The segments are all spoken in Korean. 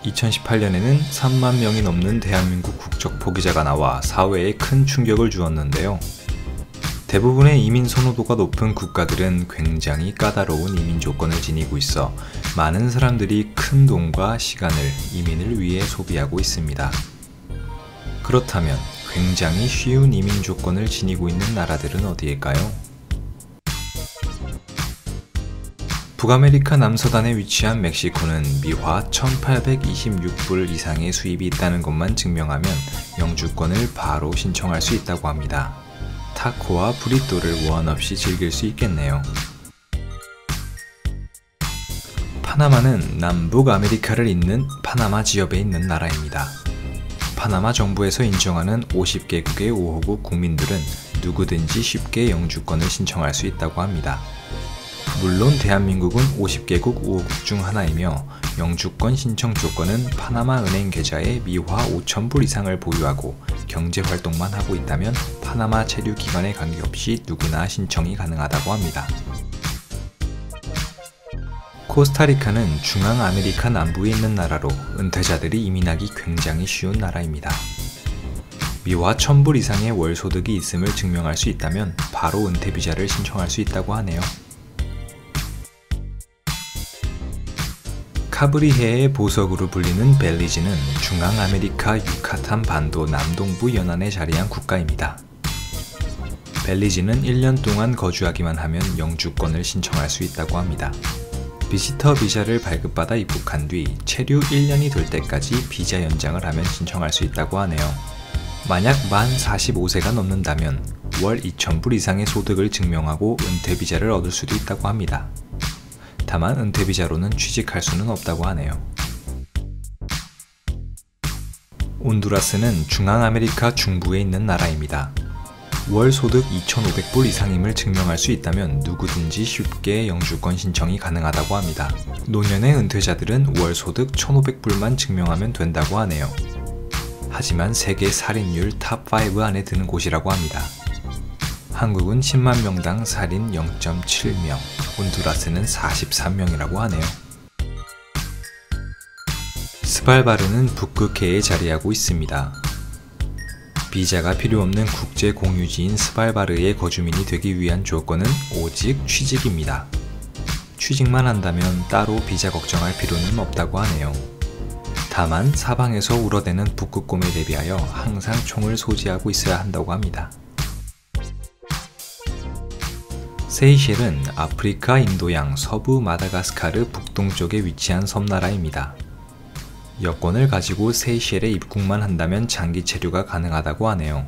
2018년에는 3만 명이 넘는 대한민국 국적 포기자가 나와 사회에 큰 충격을 주었는데요. 대부분의 이민 선호도가 높은 국가들은 굉장히 까다로운 이민 조건을 지니고 있어 많은 사람들이 큰 돈과 시간을 이민을 위해 소비하고 있습니다. 그렇다면 굉장히 쉬운 이민 조건을 지니고 있는 나라들은 어디일까요? 북아메리카 남서단에 위치한 멕시코는 미화 1826불 이상의 수입이 있다는 것만 증명하면 영주권을 바로 신청할 수 있다고 합니다. 타코와 브리또를 원 없이 즐길 수 있겠네요. 파나마는 남북 아메리카를 잇는 파나마 지역에 있는 나라입니다. 파나마 정부에서 인정하는 50개국의 5호국 국민들은 누구든지 쉽게 영주권을 신청할 수 있다고 합니다. 물론 대한민국은 50개국 5호국 중 하나이며 영주권 신청 조건은 파나마 은행 계좌에 미화 5,000불 이상을 보유하고 경제활동만 하고 있다면 파나마 체류 기간에 관계없이 누구나 신청이 가능하다고 합니다. 코스타리카는 중앙아메리카 남부에 있는 나라로 은퇴자들이 이민하기 굉장히 쉬운 나라입니다. 미화 1,000불 이상의 월 소득이 있음을 증명할 수 있다면 바로 은퇴비자를 신청할 수 있다고 하네요. 카브리해의 보석으로 불리는 벨리즈는 중앙아메리카 유카탄 반도 남동부 연안에 자리한 국가입니다. 벨리즈는 1년 동안 거주하기만 하면 영주권을 신청할 수 있다고 합니다. 비지터 비자를 발급받아 입국한 뒤 체류 1년이 될 때까지 비자 연장을 하면 신청할 수 있다고 하네요. 만약 만 45세가 넘는다면 월 2,000불 이상의 소득을 증명하고 은퇴비자를 얻을 수도 있다고 합니다. 다만 은퇴비자로는 취직할 수는 없다고 하네요. 온두라스는 중앙아메리카 중부에 있는 나라입니다. 월 소득 2,500불 이상임을 증명할 수 있다면 누구든지 쉽게 영주권 신청이 가능하다고 합니다. 노년의 은퇴자들은 월 소득 1,500불만 증명하면 된다고 하네요. 하지만 세계 살인율 탑5 안에 드는 곳이라고 합니다. 한국은 10만 명당 살인 0.7명, 온두라스는 43명이라고 하네요. 스발바르는 북극해에 자리하고 있습니다. 비자가 필요 없는 국제 공유지인 스발바르의 거주민이 되기 위한 조건은 오직 취직입니다. 취직만 한다면 따로 비자 걱정할 필요는 없다고 하네요. 다만 사방에서 우러대는 북극곰에 대비하여 항상 총을 소지하고 있어야 한다고 합니다. 세이셸은 아프리카 인도양 서부 마다가스카르 북동쪽에 위치한 섬나라입니다. 여권을 가지고 세이셸에 입국만 한다면 장기 체류가 가능하다고 하네요.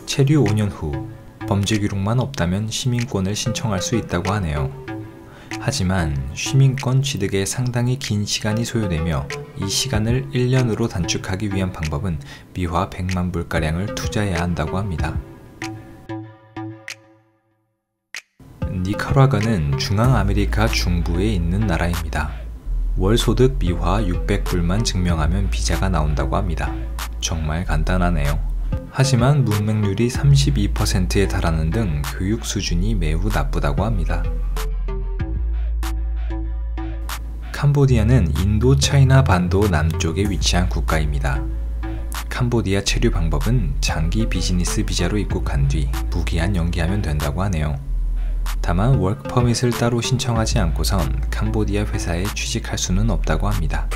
체류 5년 후 범죄 기록만 없다면 시민권을 신청할 수 있다고 하네요. 하지만 시민권 취득에 상당히 긴 시간이 소요되며 이 시간을 1년으로 단축하기 위한 방법은 미화 100만 불가량을 투자해야 한다고 합니다. 니카라과는 중앙아메리카 중부에 있는 나라입니다. 월 소득 미화 600불만 증명하면 비자가 나온다고 합니다. 정말 간단하네요. 하지만 문맹률이 32%에 달하는 등 교육 수준이 매우 나쁘다고 합니다. 캄보디아는 인도 차이나 반도 남쪽에 위치한 국가입니다. 캄보디아 체류 방법은 장기 비즈니스 비자로 입국한 뒤 무기한 연기하면 된다고 하네요. 다만 워크 퍼밋을 따로 신청하지 않고선 캄보디아 회사에 취직할 수는 없다고 합니다.